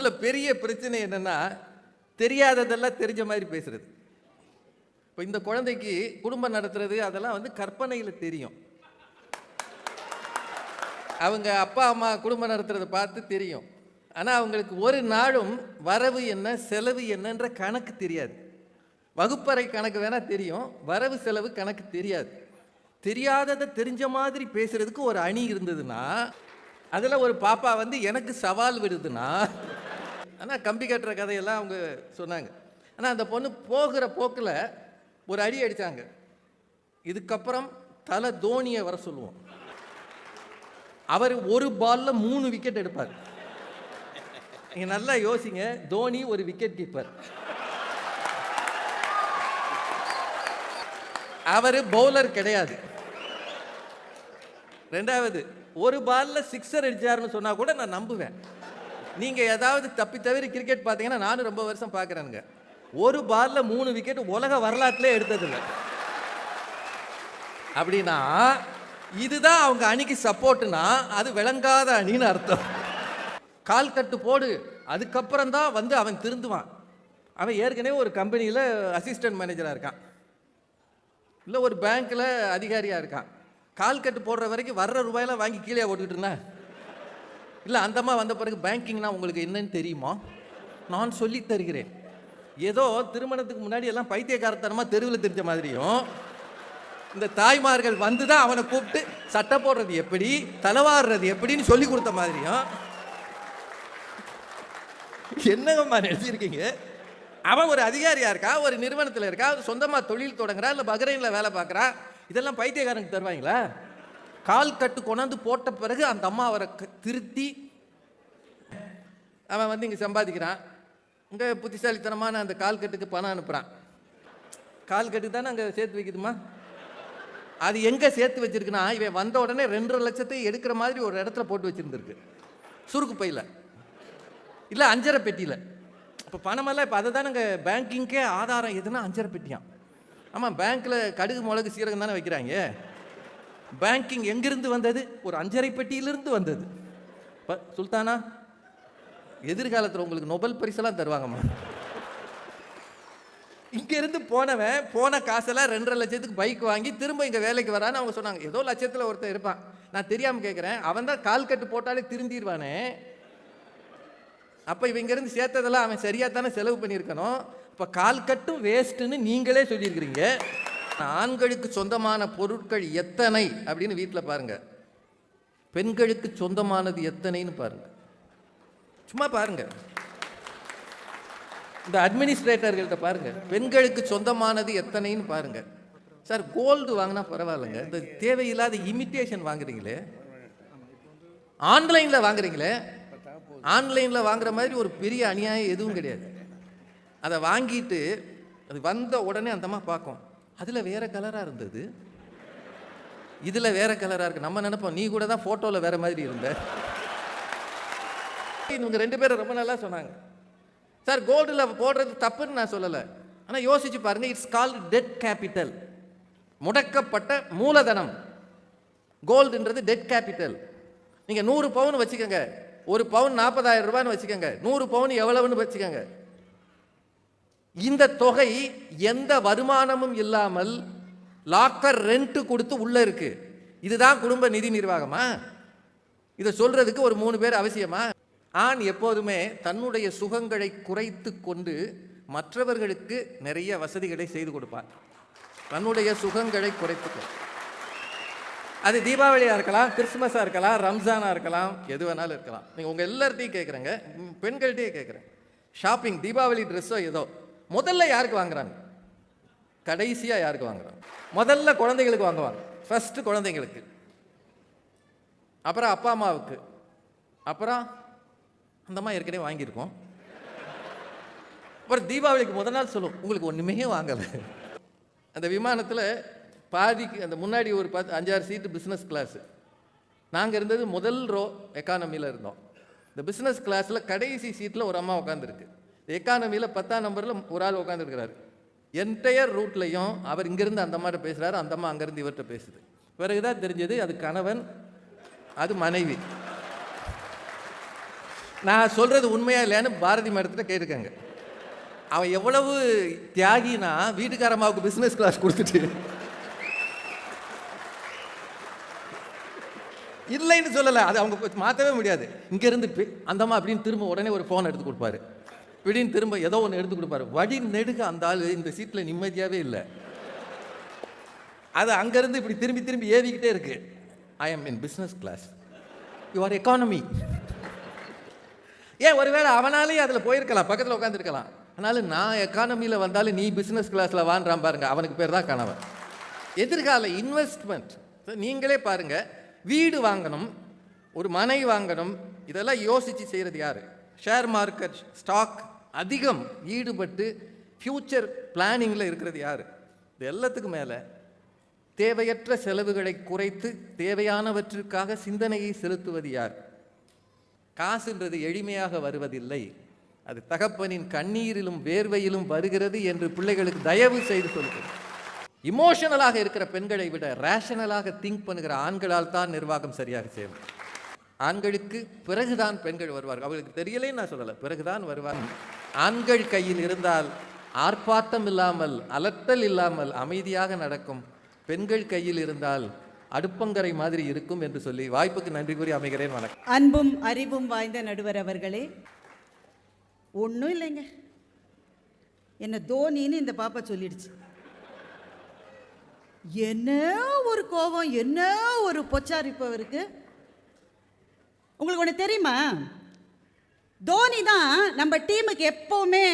குடும்பத்தில் பெரிய பிரச்சனை என்னன்னா, தெரியாததெல்லாம் தெரிஞ்ச மாதிரி பேசுறது. இப்போ இந்த குழந்தைக்கு குடும்பம் நடத்துறது அதெல்லாம் வந்து கற்பனையில் தெரியும். அவங்க அப்பா அம்மா குடும்பம் நடத்துறதை பார்த்து தெரியும். ஆனால் அவங்களுக்கு ஒரு நாளும் வரவு என்ன செலவு என்னன்ற கணக்கு தெரியாது. வகுப்பறை கணக்கு வேணால் தெரியும், வரவு செலவு கணக்கு தெரியாது. தெரியாததை தெரிஞ்ச மாதிரி பேசுறதுக்கு ஒரு அணி இருந்ததுன்னா, அதில் ஒரு பாப்பா வந்து எனக்கு சவால் விடுதுன்னா, ஆனால் கம்பி கட்டுற கதையெல்லாம் அவங்க சொன்னாங்க. ஆனால் அந்த பொண்ணு போகிற போக்கில் ஒரு அடி அடித்தாங்க. இதுக்கப்புறம் தலை தோனியை வர சொல்லுவோம். அவர் ஒரு பாலில் 3 விக்கெட் எடுப்பார். நீங்கள் நல்லா யோசிங்க, தோனி ஒரு விக்கெட் கீப்பர், அவர் பவுலர் கிடையாது. ரெண்டாவது, ஒரு பாலில் 6 அடிச்சாருன்னு சொன்னா கூட நான் நம்புவேன். நீங்க ஏதாவது தப்பி தவிர கிரிக்கெட் பார்த்தீங்கன்னா, நானும் ரொம்ப வருஷம் பார்க்குறேனுங்க, ஒரு பாலில் 3 விக்கெட் உலக வரலாற்றிலே எடுத்ததில்லை. அப்படின்னா இதுதான் அவங்க அணிக்கு சப்போர்ட்னா அது விளங்காத அணின்னு அர்த்தம். கால் கட்டு போடு, அதுக்கப்புறம் தான் வந்து அவன் திருந்துவான். அவன் ஏற்கனவே ஒரு கம்பெனியில் அசிஸ்டன்ட் மேனேஜராக இருக்கான், இல்லை ஒரு பேங்க்கில் அதிகாரியாக இருக்கான். கால் கட்டு போடுற வரைக்கும் வர்ற ரூபாயெல்லாம் வாங்கி கீழே ஓட்டுக்கிட்டு இருந்தேன். இல்லை அந்தம்மா வந்த பிறகு பேங்கிங்னா உங்களுக்கு என்னன்னு தெரியுமா, நான் சொல்லி தருகிறேன். ஏதோ திருமணத்துக்கு முன்னாடி எல்லாம் பைத்தியக்காரத்தனமாக தெருவில் தெரிஞ்ச மாதிரியும், இந்த தாய்மார்கள் வந்து தான் அவனை கூப்பிட்டு சட்டை போடுறது எப்படி, தலைவாடுறது எப்படின்னு சொல்லி கொடுத்த மாதிரியும். என்னங்கம்மா நினைச்சிருக்கீங்க? அவன் ஒரு அதிகாரியாக இருக்கா, ஒரு நிறுவனத்தில் இருக்கா, சொந்தமாக தொழில் தொடங்குறா, இல்லை பஹ்ரைனில் வேலை பார்க்குறா. இதெல்லாம் பைத்தியக்காரனுக்கு தருவாங்களா? கால் கட்டு கொண்டாந்து போட்ட பிறகு அந்த அம்மா அவரை திருத்தி, அவன் வந்து இங்கே சம்பாதிக்கிறான். இங்கே புத்திசாலித்தனமான அந்த கால் கட்டுக்கு பணம் அனுப்புகிறான். கால் கட்டு தானே அங்கே சேர்த்து வைக்குதுமா. அது எங்கே சேர்த்து வச்சிருக்குன்னா, இவன் வந்த உடனே 2.5 லட்சத்தை எடுக்கிற மாதிரி ஒரு இடத்துல போட்டு வச்சுருந்துருக்கு, சுருக்கு பையில், இல்லை அஞ்சரை பெட்டியில். இப்போ பணமெல்லாம் இப்போ அதை தானே பேங்கிங்கே ஆதாரம் எதுனா அஞ்சரை பெட்டியான். ஆமாம், பேங்க்கில் கடுகு மிளகு சீரகம் தானே வைக்கிறாங்க. பேங்கிங் எங்கிருந்து வந்தது? ஒரு அஞ்சரை பெட்டியிலிருந்து வந்தது. இப்போ சுல்தானா, எதிர்காலத்தில் உங்களுக்கு நோபல் பரிசெல்லாம் தருவாங்கம்மா. இங்கேருந்து போனவன் போன காசெல்லாம் 2.5 லட்சத்துக்கு பைக் வாங்கி திரும்ப இங்கே வேலைக்கு வரான்னு அவங்க சொன்னாங்க. ஏதோ லட்சத்தில் ஒருத்தர் இருப்பான், நான் தெரியாமல் கேட்குறேன். அவன் தான் கால் கட்டு போட்டாலே திருந்திடுவானே. அப்போ இவங்கிருந்து சேர்த்ததெல்லாம் அவன் சரியாக தானே செலவு பண்ணியிருக்கணும். இப்போ கால் கட்டும் வேஸ்ட்டுன்னு நீங்களே சொல்லியிருக்கிறீங்க. ஆண்களுக்கு சொந்தமான பொருட்கள் எத்தனை அப்படின்னு வீட்டில் பாருங்கள், பெண்களுக்கு சொந்தமானது எத்தனைன்னு பாருங்கள். சும்மா பாருங்கள், இந்த அட்மினிஸ்ட்ரேட்டர்கள்ட்ட பாருங்கள், பெண்களுக்கு சொந்தமானது எத்தனைன்னு பாருங்கள். சார் கோல்டு வாங்கினா பரவாயில்லைங்க, இந்த தேவையில்லாத இமிட்டேஷன் வாங்குறீங்களே, ஆன்லைனில் வாங்குறீங்களே, ஆன்லைனில் வாங்குற மாதிரி ஒரு பெரிய அநியாயம் எதுவும் கிடையாது. அதை வாங்கிட்டு அது வந்த உடனே அந்தம்மா பார்க்கும், அதில் வேறு கலராக இருந்தது, இதில் வேறு கலராக இருக்குது. நம்ம நினைப்போம் நீ கூட தான் ஃபோட்டோவில் வேறு மாதிரி இருந்த. இவங்க 2 பேரும் ரொம்ப நல்லா சொன்னாங்க. சார் கோல்டில் போடுறது தப்புன்னு நான் சொல்லலை, ஆனால் யோசிச்சு பாருங்கள், இட்ஸ் கால்டு டெட் கேபிட்டல், முடக்கப்பட்ட மூலதனம். கோல்டுன்றது டெட் கேபிட்டல். நீங்கள் 100 பவுன் வச்சுக்கோங்க, ஒரு பவுன் 40,000 ரூபான்னு வச்சுக்கோங்க, 100 பவுன் எவ்வளவுன்னு வச்சுக்கோங்க. இந்த தொகை எந்த வருமானமும் இல்லாமல் லாக்கர் ரெண்ட் கொடுத்து உள்ளே இருக்கு. இதுதான் குடும்ப நிதி நிர்வாகமா? இதை சொல்றதுக்கு ஒரு 3 பேர் அவசியமா? ஆண் எப்போதுமே தன்னுடைய சுகங்களை குறைத்து கொண்டு மற்றவர்களுக்கு நிறைய வசதிகளை செய்து கொடுப்பார். தன்னுடைய சுகங்களை குறைத்து, அது தீபாவளியாக இருக்கலாம், கிறிஸ்துமஸாக இருக்கலாம், ரம்ஜானாக இருக்கலாம், எது வேணாலும் இருக்கலாம். நீங்கள் உங்கள் எல்லார்ட்டையும் கேட்குறேங்க, பெண்கள்கிட்டையே கேட்குறேன். ஷாப்பிங், தீபாவளி ட்ரெஸ்ஸோ ஏதோ முதல்ல யாருக்கு வாங்குறாங்க, கடைசியாக யாருக்கு வாங்குறாங்க? முதல்ல குழந்தைகளுக்கு வாங்குவாங்க, ஃபஸ்ட்டு குழந்தைங்களுக்கு, அப்புறம் அப்பா அம்மாவுக்கு, அப்புறம் அந்தம்மா ஏற்கனவே வாங்கியிருக்கோம், அப்புறம் தீபாவளிக்கு முதல் நாள் சொல்லும் உங்களுக்கு ஒன்றுமே வாங்கலை. அந்த விமானத்தில் பாதிக்கு அந்த முன்னாடி ஒரு 5-6 சீட்டு பிஸ்னஸ் கிளாஸு, நாங்கள் இருந்தது முதல் ரோ எக்கானமியில் இருந்தோம். இந்த பிஸ்னஸ் கிளாஸில் கடைசி சீட்டில் ஒரு அம்மா உட்காந்துருக்கு. எக்கானமியில் 10ஆம் நம்பரில் ஒரு ஆள் உட்காந்துருக்கிறாரு. என்டையர் ரூட்லையும் அவர் இங்கேருந்து அந்த அம்மாட்ட பேசுகிறாரு, அந்த அம்மா அங்கேருந்து இவர்கிட்ட பேசுது. பிறகுதான் தெரிஞ்சது அது கணவன், அது மனைவி. நான் சொல்றது உண்மையா இல்லையான்னு பாரதி மேடத்திட்ட கேட்டுக்கங்க. அவன் எவ்வளவு தியாகினா வீட்டுக்காரம்மாவுக்கு பிசினஸ் கிளாஸ் கொடுத்துட்டு இல்லைன்னு சொல்லலை. அது அவங்க மாற்றவே முடியாது. இங்கேருந்து அந்தம்மா அப்படின்னு திரும்ப உடனே ஒரு ஃபோன் எடுத்து கொடுப்பாரு. இப்படின்னு திரும்ப ஏதோ ஒன்று எடுத்து கொடுப்பாரு. வழி நெடுக அந்த ஆள் இந்த சீட்டில் நிம்மதியாகவே இல்லை. அது அங்கேருந்து இப்படி திரும்பி திரும்பி ஏறிக்கிட்டே இருக்கு. I am in business class, your economy. ஏன் ஒருவேளை அவனாலேயே அதில் போயிருக்கலாம், பக்கத்தில் உட்காந்துருக்கலாம். அதனால நான் எக்கானமியில் வந்தாலும் நீ பிஸ்னஸ் கிளாஸில் வாங்குறான் பாருங்க, அவனுக்கு பேர் தான் கணவன். எதிர்கால இன்வெஸ்ட்மெண்ட் நீங்களே பாருங்க. வீடு வாங்கணும், ஒரு மனை வாங்கணும், இதெல்லாம் யோசித்து செய்கிறது யார்? ஷேர் மார்க்கெட், ஸ்டாக் அதிகம் ஈடுபட்டு ஃப்யூச்சர் பிளானிங்கில் இருக்கிறது யார்? இது எல்லாத்துக்கும் மேலே தேவையற்ற செலவுகளை குறைத்து தேவையானவற்றிற்காக சிந்தனையை செலுத்துவது யார்? காசுன்றது எளிமையாக வருவதில்லை, அது தகப்பனின் கண்ணீரிலும் வேர்வையிலும் வருகிறது என்று பிள்ளைகளுக்கு தயவு செய்து சொல்கிறேன். இமோஷனலாக இருக்கிற பெண்களை விட ரேஷனலாக திங்க் பண்ணுகிற ஆண்களால் தான் நிர்வாகம் சரியாக செய்யும். ஆண்களுக்கு பிறகுதான் பெண்கள் வருவார்கள். அவர்களுக்கு தெரியலேன்னு நான் சொல்லலை, பிறகுதான் வருவார்கள். ஆண்கள் கையில் இருந்தால் ஆர்ப்பாட்டம் இல்லாமல் அலட்டல் இல்லாமல் அமைதியாக நடக்கும். பெண்கள் கையில் இருந்தால் அடுப்பங்கரை மாதிரி இருக்கும் என்று சொல்லி வாய்ப்புக்கு நன்றி கூறி அமைகிறேன். வணக்கம். அன்பும் அறிவும் வாய்ந்த நடுவர் அவர்களே, ஒன்றும் இல்லைங்க, என்ன தோனின்னு இந்த பாப்பா சொல்லிடுச்சு. என்ன ஒரு கோபம், என்ன ஒரு பொச்சாரிப்பு அவருக்கு. உங்களுக்கு ஒன்று தெரியுமா? தோனி தான் நம்ம டீமுக்கு எப்பவுமே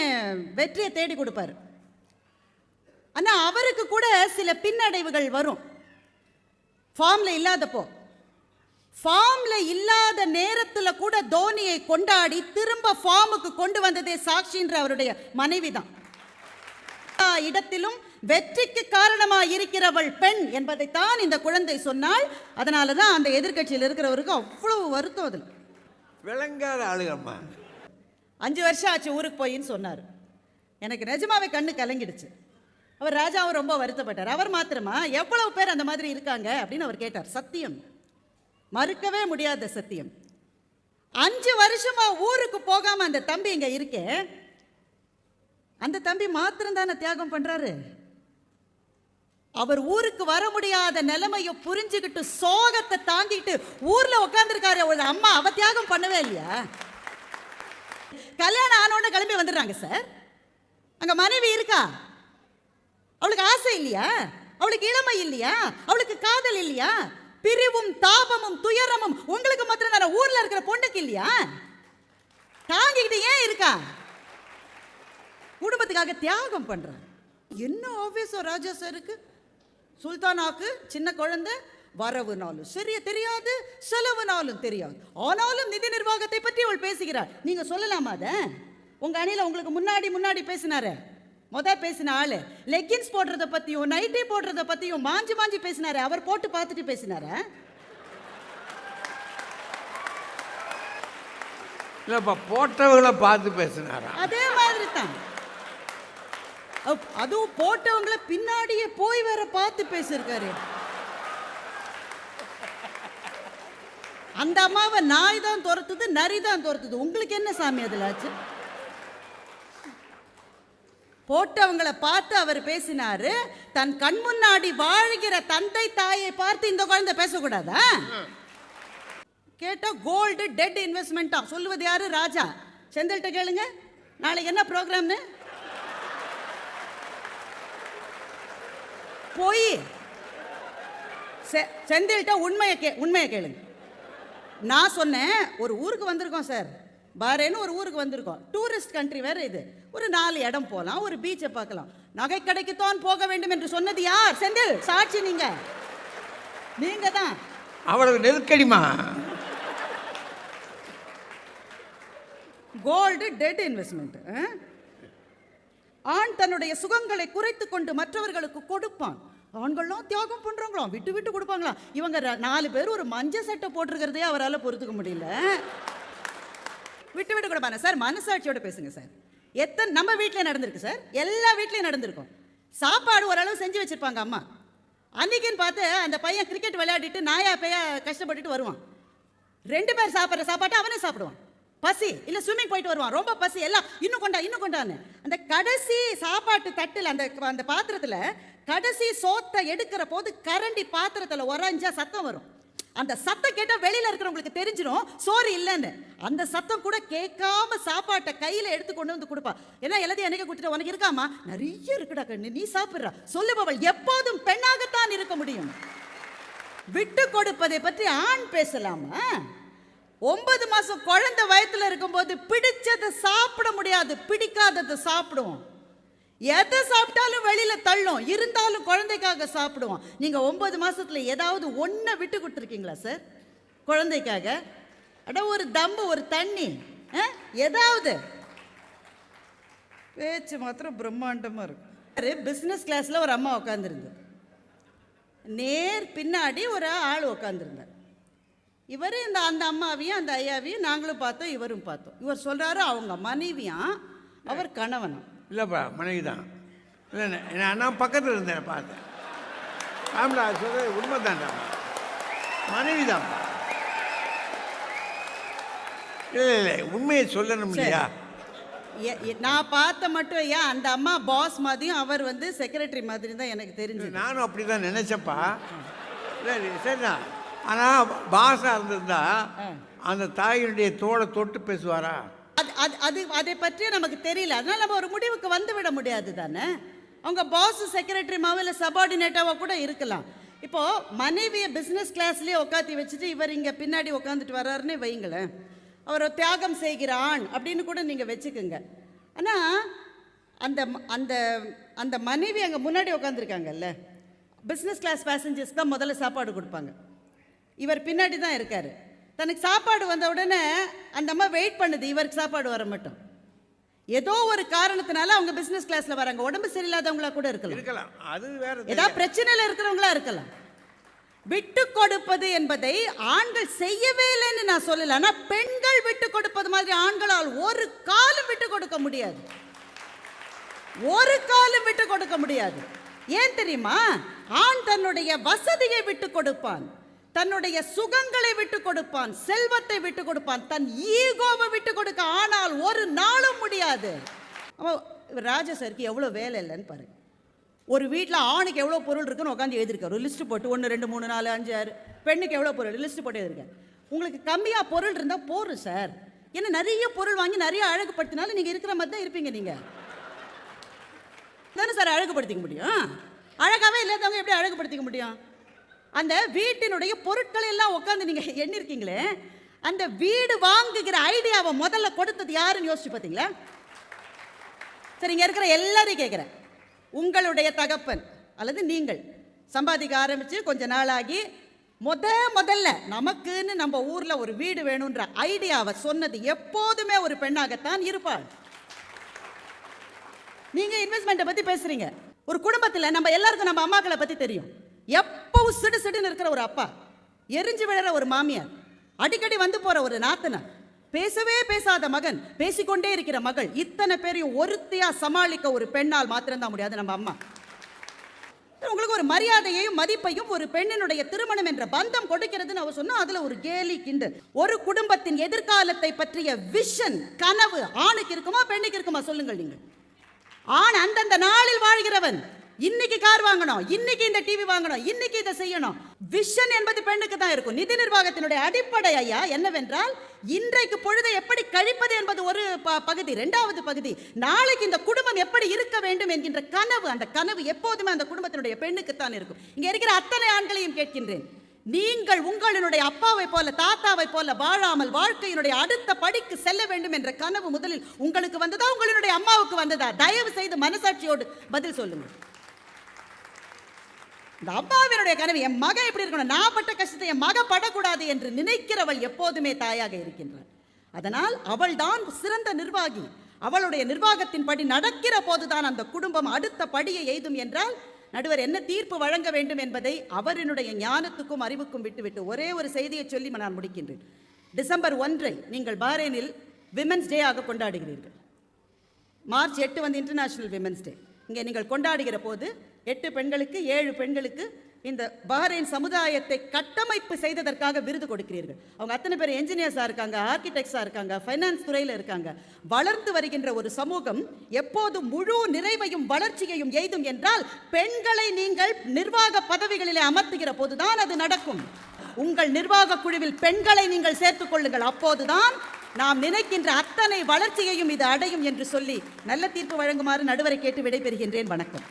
வெற்றியை தேடி கொடுப்பாரு. ஆனால் அவருக்கு கூட சில பின்னடைவுகள் வரும். ஃபார்ம்ல இல்லாதப்போ, ஃபார்ம்ல இல்லாத நேரத்தில் கூட தோனியை கொண்டாடி திரும்ப ஃபார்முக்கு கொண்டு வந்ததே சாக்ஷின்ற அவருடைய மனைவி தான். இடத்திலும் வெற்றிக்கு காரணமாக இருக்கிறவள் பெண் என்பதைத்தான் இந்த குழந்தை சொன்னால். அதனால தான் அந்த எதிர்கட்சியில் இருக்கிறவருக்கு அவ்வளவு வருத்தம். அதில் விளங்காத ஆளுகம்மா. 5 வருஷம் ஆச்சு ஊருக்கு போயின்னு சொன்னார். எனக்கு நிஜமாவே கண்ணு கலங்கிடுச்சு. அவர் ராஜாவும் ரொம்ப வருத்தப்பட்டார். அவர் மாத்திரமா எவ்வளவு பேர் அந்த மாதிரி இருக்காங்க அப்படின்னு அவர் கேட்டார். சத்தியம், மறுக்கவே முடியாத சத்தியம். 5 வருஷமா ஊருக்கு போகாம அந்த தம்பி இங்க இருக்கேன். அந்த தம்பி மாத்திரம் தானே தியாகம் பண்றாரு. அவர் ஊருக்கு வர முடியாத நிலைமையை புரிஞ்சுக்கிட்டு சோகத்தை தாங்கிட்டு ஊர்ல உட்காந்துருக்காரு. ஒரு அம்மா, அவ தியாகம் பண்ணவே இல்லையா? கல்யாணம் ஆனோன்னு கிளம்பி வந்துடுறாங்க சார். அங்க மனைவி இருக்கா? அவளுக்கு ஆசை இல்லையா? அவளுக்கு இளமை இல்லையா? அவளுக்கு காதல் இல்லையா? பிரிவும் தாபமும் துயரமும் உங்களுக்கு மாத்திரம் தானே, ஊர்ல இருக்கிற பொண்ணுக்கு இல்லையா? தாங்கிக்கிட்டு ஏன் இருக்கா? குடும்பத்துக்காக தியாகம் பண்றான். என்ன ஆவேசம் ராஜா சாருக்கு. சுல்தானாக்கு சின்ன குழந்தை, வரவுனாலும் சரியா தெரியாது, செலவுனாலும் தெரியாது. ஆனாலும் நிதி நிர்வாகத்தை பற்றி அவள் பேசுகிறார். நீங்க சொல்லலாமா? அத உங்க அணியில உங்களுக்கு முன்னாடி பேசினாரு. பேசின ஆளு லெக்கின்ஸ் போடுறத பத்தியும் நைட்டி போடுறத பத்தியும் மாஞ்சி பேசினாரு. அவர் போட்டு பார்த்துட்டு பேசினாரு. இல்லப்பா, போட்டவங்களை பார்த்து பேசினாரா? அதே மாதிரி தான். அதுவும் போட்டவங்களை பின்னாடியே போய் வேற பார்த்து பேசிருக்காரு. அந்த அம்மாவை நாய் தான் துரத்துது, நரி தான் துரத்துது. உங்களுக்கு என்ன சாமி அதுல ஆச்சு? போட்டவங்களை பார்த்து அவர் பேசினாரு. தன் கண் முன்னாடி வாழ்கிற தந்தை தாயை பார்த்து இந்த குழந்தை பேசக்கூடாதா? கேட்டா கோல்டு டெட் இன்வெஸ்ட்மெண்டா. சொல்லுவது யாரு? ராஜா. செந்தில்கிட்ட கேளுங்க, நாளைக்கு என்ன ப்ரோக்ராம்னு. போய் செந்தில்கிட்ட உண்மையை கேளுங்க. நான் சொன்னேன், ஒரு ஊருக்கு வந்திருக்கோம் சார், பாரேன்னு ஒரு ஊருக்கு வந்திருக்கோம். டூரிஸ்ட் கண்ட்ரி வேற இது. ஒரு 4 இடம் போகலாம், ஒரு பீச்சை பார்க்கலாம். நகை கடைக்குத்தான் போக வேண்டும் என்று சொன்னது யார்? செந்தில். சாட்சி நீங்க தான். அவ்வளவு நெருக்கடிமா. Gold dead investment. ஆண் தன்னுடைய சுகங்களை குறைத்து கொண்டு மற்றவர்களுக்கு கொடுப்பான். ஆண்கள்லாம் தியாகம் பண்றாங்களாம், விட்டு கொடுப்பாங்களாம். இவங்க 4 பேர் ஒரு மஞ்சள் சட்டை போட்டிருக்கிறதே அவரால் பொறுத்துக்க முடியல. விட்டு கொடுப்பாங்க சார். மனசாட்சியோட பேசுங்க சார். எத்தனை நம்ம வீட்டில் நடந்திருக்கு சார், எல்லா வீட்லையும் நடந்திருக்கும். சாப்பாடு ஓரளவு செஞ்சு வச்சிருப்பாங்க அம்மா. அன்னைக்குன்னு பார்த்து அந்த பையன் கிரிக்கெட் விளையாடிட்டு நாயா பையா கஷ்டப்பட்டுட்டு வருவான். 2 பேர் சாப்பிட்ற சாப்பாட்டை அவனே சாப்பிடுவான். பசி இல்லை ஸ்விம்மிங் போயிட்டு வருவான், ரொம்ப பசி, எல்லாம் இன்னும் கொண்டான்னு அந்த கடைசி சாப்பாட்டு தட்டில் அந்த பாத்திரத்தில் கடைசி சோத்தை எடுக்கிற போது கரண்டி பாத்திரத்தில் உறைஞ்சா சத்தம் வரும். அந்த சத்தம் கேட்டால் வெளியில் இருக்கிறவங்களுக்கு தெரிஞ்சிடும் சோறு இல்லைன்னு. அந்த சத்தம் கூட கேட்காம சாப்பாட்டை கையில் எடுத்து கொண்டு வந்து கொடுப்பா. ஏன்னா எல்லாத்தையும் எனக்கு கொடுத்துட்டு உனக்கு இருக்காமா, நிறைய இருக்குடா கண்ணு, நீ சாப்பிட்றா சொல்லுபவள் எப்போதும் பெண்ணாகத்தான் இருக்க முடியும். விட்டு கொடுப்பதை பற்றி ஆண் பேசலாமா? 9 மாசம் குழந்தை வயத்துல இருக்கும்போது பிடிச்சதை சாப்பிட முடியாது, பிடிக்காததை சாப்பிடுவோம். எதை சாப்பிட்டாலும் வெளியில தள்ளும், இருந்தாலும் குழந்தைக்காக சாப்பிடுவோம். நீங்க 9 மாசத்துல ஏதாவது ஒன்றை விட்டு கொடுத்துருக்கீங்களா சார் குழந்தைக்காக? அட ஒரு தம்பு, ஒரு தண்ணி, ஏதாவது. பேச்சு மாத்திரம் பிரம்மாண்டமா இருக்கும். பிஸ்னஸ் கிளாஸ்ல ஒரு அம்மா உட்காந்துருந்து, நேர் பின்னாடி ஒரு ஆள் உட்காந்துருந்தார். இவர் அந்த அம்மாவையும் அந்த ஐயாவையும் நாங்களும் பார்த்தோம், இவரும் பார்த்தோம். இவர் சொல்றாரு அவங்க மனைவியாம், அவர் கணவனும். இல்லைப்பா, மனைவி தான். இல்லை, நான் பக்கத்தில் இருந்தேன், பார்த்தேன். ஆமாடா, சொல்றது உண்மைதான்டா, மனைவி தான். இல்லை உண்மையை சொல்லணும் இல்லையா? நான் பார்த்த மட்டும் ஏன் அந்த அம்மா பாஸ் மாதிரியும் அவர் செக்ரட்டரி மாதிரி தான் எனக்கு தெரிஞ்சு. நானும் அப்படி தான் நினைச்சப்பா. சரி சரிதான். ஆனால் பாஸாக இருந்திருந்தா அந்த தாயினுடைய தோளை தொட்டு பேசுவாரா? அதை பற்றி நமக்கு தெரியல. அதனால நம்ம ஒரு முடிவுக்கு விட முடியாது தானே. அவங்க பாஸ் செக்ரட்டரி மாவில் சபார்டினேட்டாவாக கூட இருக்கலாம். இப்போ மனைவியை பிஸ்னஸ் கிளாஸ்லேயே உட்காத்தி வச்சுட்டு இவர் இங்கே பின்னாடி உட்காந்துட்டு வர்றாருன்னு வைங்களேன், அவர் தியாகம் செய்கிற ஆண் அப்படின்னு கூட நீங்கள் வச்சுக்கோங்க. ஆனால் அந்த அந்த அந்த மனைவி அங்கே முன்னாடி உட்காந்துருக்காங்கல்ல, பிஸ்னஸ் கிளாஸ் பேசஞ்சர்ஸ்க்கு தான் முதல்ல சாப்பாடு கொடுப்பாங்க. இவர் பின்னாடி தான் இருக்கார். தனக்கு சாப்பாடு வந்த உடனே அந்த அம்மா வெயிட் பண்ணுது, இவருக்கு சாப்பாடு வர மட்டும். ஏதோ ஒரு காரணத்தினால அவங்க பிஸ்னஸ் கிளாஸில் வராங்க. உடம்பு சரியில்லாதவங்களா கூட இருக்கலாம், அது வேற ஏதாவது பிரச்சனையில் இருக்கிறவங்களா இருக்கலாம். விட்டு கொடுப்பது என்பதை ஆண்கள் செய்யவே இல்லைன்னு நான் சொல்லல. ஆனால் பெண்கள் விட்டு கொடுப்பது மாதிரி ஆண்களால் ஒரு காலம் விட்டு கொடுக்க முடியாது, ஒரு காலம் விட்டு கொடுக்க முடியாது. ஏன் தெரியுமா? ஆண் தன்னுடைய வசதியை விட்டு கொடுப்பான், தன்னுடைய சுகங்களை விட்டு கொடுப்பான், செல்வத்தை விட்டு கொடுப்பான், தன் ஈகோவை விட்டு கொடுக்க ஆனால் ஒரு நாளும் முடியாது. ராஜசருக்கு எவ்வளோ வேலை இல்லைன்னு பாருங்க. ஒரு வீட்டில் ஆணுக்கு எவ்வளோ பொருள் இருக்குன்னு உட்காந்து எழுதிருக்காரு, ஒரு லிஸ்ட்டு போட்டு 1 2 3 4 5 6. பெண்ணுக்கு எவ்வளோ பொருள் லிஸ்ட்டு போட்டு எழுதிருக்காரு. உங்களுக்கு கம்மியாக பொருள் இருந்தால் போதும் சார். ஏன்னா நிறைய பொருள் வாங்கி நிறைய அழகுபடுத்தினாலும் நீங்கள் இருக்கிற மாதிரி தான் இருப்பீங்க. நீங்கள் தானே சார் அழகுபடுத்திக்க முடியும். அழகாகவே இல்லாதவங்க எப்படி அழகுபடுத்திக்க முடியும்? அந்த வீட்டினுடைய பொருட்களை எல்லாம் உட்காந்து நீங்கள் எண்ணிருக்கீங்களே, அந்த வீடு வாங்குகிற ஐடியாவை முதல்ல கொடுத்தது யாருன்னு யோசிச்சு பார்த்தீங்களா? சரி, இங்கே இருக்கிற எல்லாரையும் கேட்குறேன், உங்களுடைய தகப்பன் அல்லது நீங்கள் சம்பாதிக்க ஆரம்பித்து கொஞ்ச நாளாகி முதல்ல நமக்குன்னு நம்ம ஊரில் ஒரு வீடு வேணுன்ற ஐடியாவை சொன்னது எப்போதுமே ஒரு பெண்ணாகத்தான் இருப்பாள். நீங்கள் இன்வெஸ்ட்மெண்ட்டை பற்றி பேசுகிறீங்க. ஒரு குடும்பத்தில் நம்ம எல்லாருக்கும் நம்ம அம்மாக்களை பற்றி தெரியும். எப்பவும் சிடுன்னு இருக்கிற ஒரு அப்பா, எரிஞ்சு விழற ஒரு மாமியார், அடிக்கடி வந்து போற ஒரு நாத்தனார், பேசவே பேசாத மகன், பேசிக்கொண்டே இருக்கிற மகள், இத்தனை பேரையும் ஒருத்தியா சமாளிக்க ஒரு பெண்ணால் மாத்திரம்தான் முடியாது நம்ம அம்மா. உங்களுக்கு ஒரு மரியாதையையும் மதிப்பையும் ஒரு பெண்ணினுடைய திருமணம் என்ற பந்தம் கொடுக்கிறதுன்னு அவர் சொன்னா அதுல ஒரு கேலி கிண்டல். ஒரு குடும்பத்தின் எதிர்காலத்தை பற்றிய விஷன், கனவு ஆணுக்கு இருக்குமா பெண்ணுக்கு இருக்குமா சொல்லுங்கள் நீங்கள். ஆண் அந்தந்த நாளில் வாழ்கிறவன். இன்னைக்கு கார் வாங்கணும், இன்னைக்கு இந்த டிவி வாங்கணும், இன்னைக்கு இதை செய்யணும். விஷன் என்பது பெண்ணுக்கு தான் இருக்கும். நிதி நிர்வாகத்தினுடைய அடிப்படை ஐயா என்னவென்றால், இன்றைக்கு பொழுதை எப்படி கழிப்பது என்பது ஒரு பகுதி. 2வது பகுதி, நாளைக்கு இந்த குடும்பம் எப்படி இருக்க வேண்டும் என்கின்ற கனவு. அந்த கனவு எப்போதுமே அந்த குடும்பத்தினுடைய பெண்ணுக்குத்தான் இருக்கும். இங்க இருக்கிற அத்தனை ஆண்களையும் கேட்கின்றேன், நீங்கள் உங்களுடைய அப்பாவை போல தாத்தாவை போல வாழாமல் வாழ்க்கையினுடைய அடுத்த படிக்கு செல்ல வேண்டும் என்ற கனவு முதலில் உங்களுக்கு வந்ததா, உங்களுடைய அம்மாவுக்கு வந்ததா? தயவு செய்து மனசாட்சியோடு பதில் சொல்லுங்கள். இந்த அம்மாவினுடைய கனவு, என் மகன் எப்படி இருக்கணும், நான் பட்ட கஷ்டத்தை என் மக படக்கூடாது என்று நினைக்கிறவள் எப்போதுமே தாயாக இருக்கின்றாள். அதனால் அவள் தான் சிறந்த நிர்வாகி. அவளுடைய நிர்வாகத்தின் படி நடக்கிற போதுதான் அந்த குடும்பம் அடுத்த படியை எய்தும். என்றால் நடுவர் என்ன தீர்ப்பு வழங்க வேண்டும் என்பதை அவரினுடைய ஞானத்துக்கும் அறிவுக்கும் விட்டுவிட்டு ஒரே ஒரு செய்தியை சொல்லி நான் முடிக்கின்றேன். டிசம்பர் 1 நீங்கள் பாரேனில் விமென்ஸ் டே ஆக கொண்டாடுகிறீர்கள். March 8 international women's day. இங்கே நீங்கள் கொண்டாடுகிற போது 8 பெண்களுக்கு 7 பெண்களுக்கு இந்த பஹ்ரைன் சமுதாயத்தை கட்டமைப்பு செய்ததற்காக விருது கொடுக்கிறீர்கள். அவங்க அத்தனை பேர் என்ஜினியர்ஸாக இருக்காங்க, ஆர்கிடெக்ட்ஸாக இருக்காங்க, ஃபைனான்ஸ் துறையில் இருக்காங்க. வளர்ந்து வருகின்ற ஒரு சமூகம் எப்போது முழு நிறைவையும் வளர்ச்சியையும் எய்தும் என்றால் பெண்களை நீங்கள் நிர்வாக பதவிகளிலே அமர்த்துகிற போதுதான் அது நடக்கும். உங்கள் நிர்வாக குழுவில் பெண்களை நீங்கள் சேர்த்துக் கொள்ளுங்கள். அப்போதுதான் நாம் நினைக்கின்ற அத்தனை வளர்ச்சியையும் இது அடையும் என்று சொல்லி நல்ல தீர்ப்பு வழங்குமாறு நடுவரை கேட்டு விடைபெறுகின்றேன். வணக்கம்.